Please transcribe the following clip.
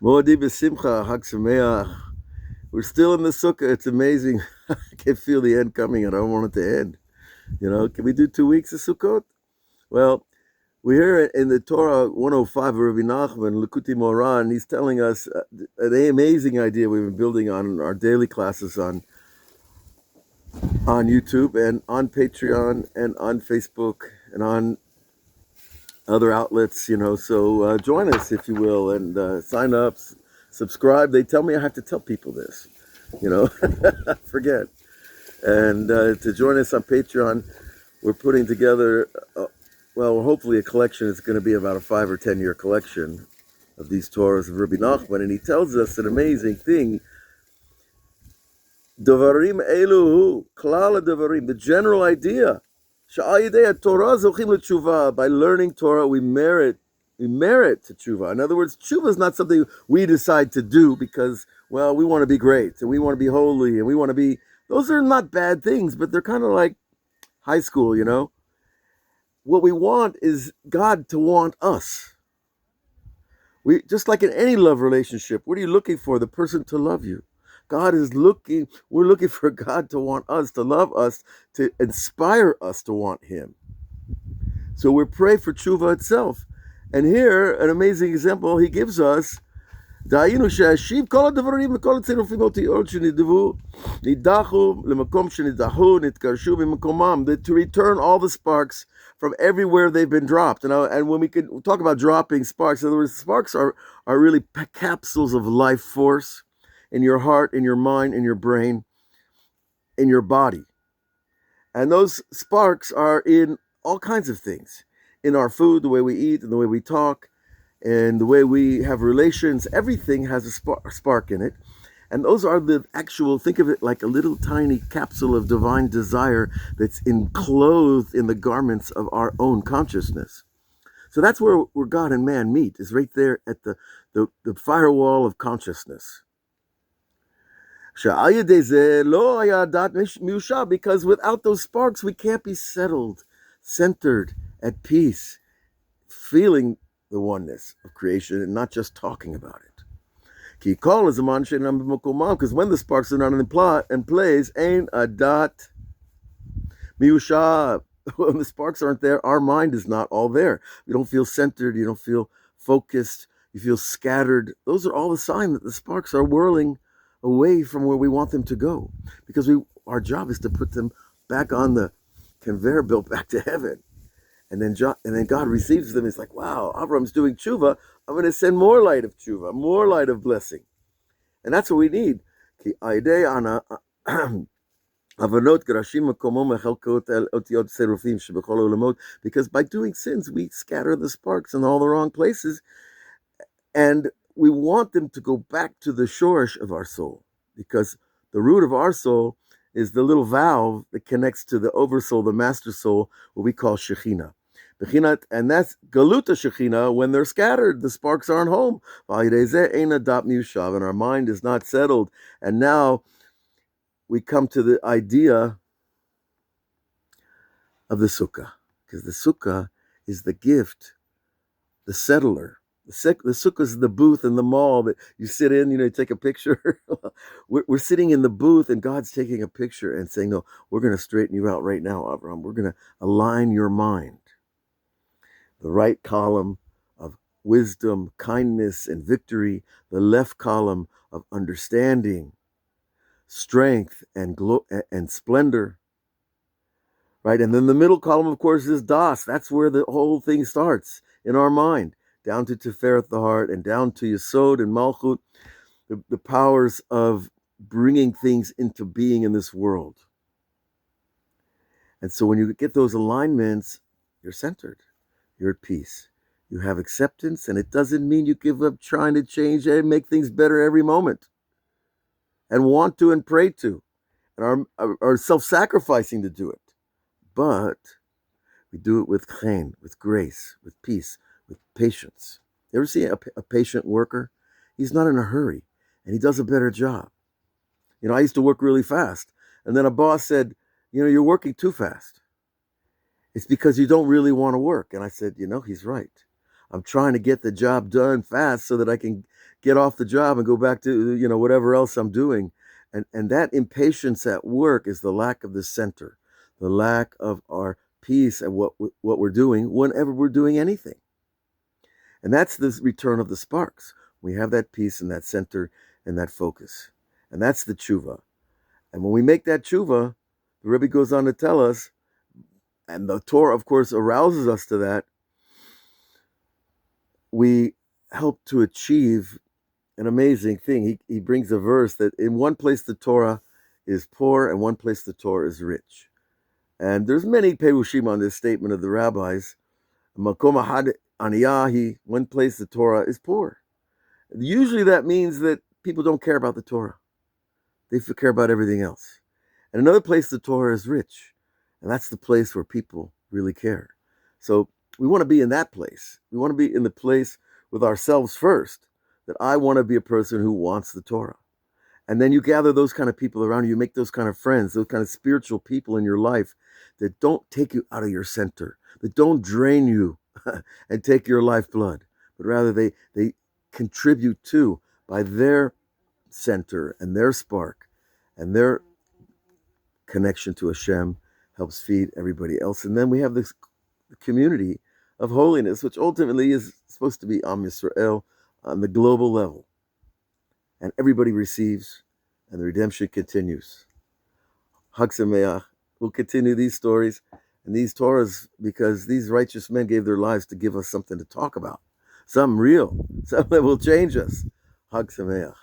Moadi b'simcha, Hag Sameach. We're still in the sukkah. It's amazing. I can feel the end coming, and I don't want it to end. Can we do 2 weeks of Sukkot? Well, we hear it in the Torah 105 of Rabbi Nachman, Likutei Moharan. He's telling us an amazing idea we've been building on our daily classes on YouTube and on Patreon and on Facebook and on other outlets. So join us if you will, and sign up, subscribe. They tell me I have to tell people this. I forget. And to join us on Patreon, we're putting together, hopefully a collection. It's going to be about a 5 or 10 year collection of these Torahs of Rabbi Nachman. And he tells us an amazing thing. Devarim eluhu, klal devarim, the general idea. Torah zochim l'tshuva. By learning Torah, we merit to tshuva. In other words, tshuva is not something we decide to do because, we want to be great and we want to be holy and we want to be. Those are not bad things, but they're kind of like high school. What we want is God to want us. We just like in any love relationship, what are you looking for? The person to love you. We're looking for God to want us, to love us, to inspire us to want Him. So we pray for tshuva itself. And here, an amazing example He gives us, דהיינו שהשיב כל הדברים וכל הצירופים אותיות שנדבו, נידחו למקום שנידחו, נתגרשו במקומם, to return all the sparks from everywhere they've been dropped. And when we can talk about dropping sparks, in other words, sparks are really capsules of life force in your heart, in your mind, in your brain, in your body. And those sparks are in all kinds of things. In our food, the way we eat, and the way we talk, and the way we have relations, everything has a spark in it. And those are the actual, think of it like a little tiny capsule of divine desire that's enclosed in the garments of our own consciousness. So that's where God and man meet, is right there at the firewall of consciousness. Because without those sparks, we can't be settled, centered, at peace, feeling the oneness of creation and not just talking about it. Because when the sparks are not in place, ain't a dot miusha. When the sparks aren't there, our mind is not all there. You don't feel centered, you don't feel focused, you feel scattered. Those are all the signs that the sparks are whirling away from where we want them to go. Because our job is to put them back on the conveyor belt back to heaven. And then God receives them. It's like, wow, Avram's doing tshuva. I'm going to send more light of tshuva, more light of blessing. And that's what we need. Because by doing sins, we scatter the sparks in all the wrong places. And we want them to go back to the shorish of our soul. Because the root of our soul is the little valve that connects to the oversoul, the master soul, what we call Shekhinah. And that's Galuta Shekhinah. When they're scattered, the sparks aren't home. And our mind is not settled. And now we come to the idea of the sukkah. Because the sukkah is the gift, the settler. The sukkah is the booth in the mall that you sit in, you take a picture. We're sitting in the booth and God's taking a picture and saying, no, we're going to straighten you out right now, Abraham. We're going to align your mind. The right column of wisdom, kindness, and victory. The left column of understanding, strength, and splendor. Right? And then the middle column, of course, is Das. That's where the whole thing starts in our mind. Down to Tiferet, the heart, and down to Yesod and Malchut, the powers of bringing things into being in this world. And so when you get those alignments, you're centered. You're at peace. You have acceptance, and it doesn't mean you give up trying to change and make things better every moment. And want to and pray to, and are self-sacrificing to do it. But we do it with chen, with grace, with peace, with patience. You ever see a patient worker? He's not in a hurry, and he does a better job. I used to work really fast, and then a boss said, you're working too fast. It's because you don't really want to work. And I said, he's right. I'm trying to get the job done fast so that I can get off the job and go back to, whatever else I'm doing. And that impatience at work is the lack of the center, the lack of our peace at what we're doing whenever we're doing anything. And that's the return of the sparks. We have that peace and that center and that focus. And that's the tshuva. And when we make that tshuva, the Rebbe goes on to tell us, and the Torah, of course, arouses us to that, we help to achieve an amazing thing. He brings a verse that in one place the Torah is poor and one place the Torah is rich. And there's many perushim on this statement of the rabbis. Makom ahad aniyahi, one place the Torah is poor. Usually that means that people don't care about the Torah. They care about everything else. And another place the Torah is rich. And that's the place where people really care. So we want to be in that place. We want to be in the place with ourselves first, that I want to be a person who wants the Torah. And then you gather those kind of people around you, you make those kind of friends, those kind of spiritual people in your life that don't take you out of your center, that don't drain you and take your lifeblood, but rather they contribute to by their center and their spark and their connection to Hashem helps feed everybody else. And then we have this community of holiness, which ultimately is supposed to be Am Yisrael on the global level. And everybody receives, and the redemption continues. Hag Sameach. We'll continue these stories and these Torahs because these righteous men gave their lives to give us something to talk about. Something real, something that will change us. Hag Sameach.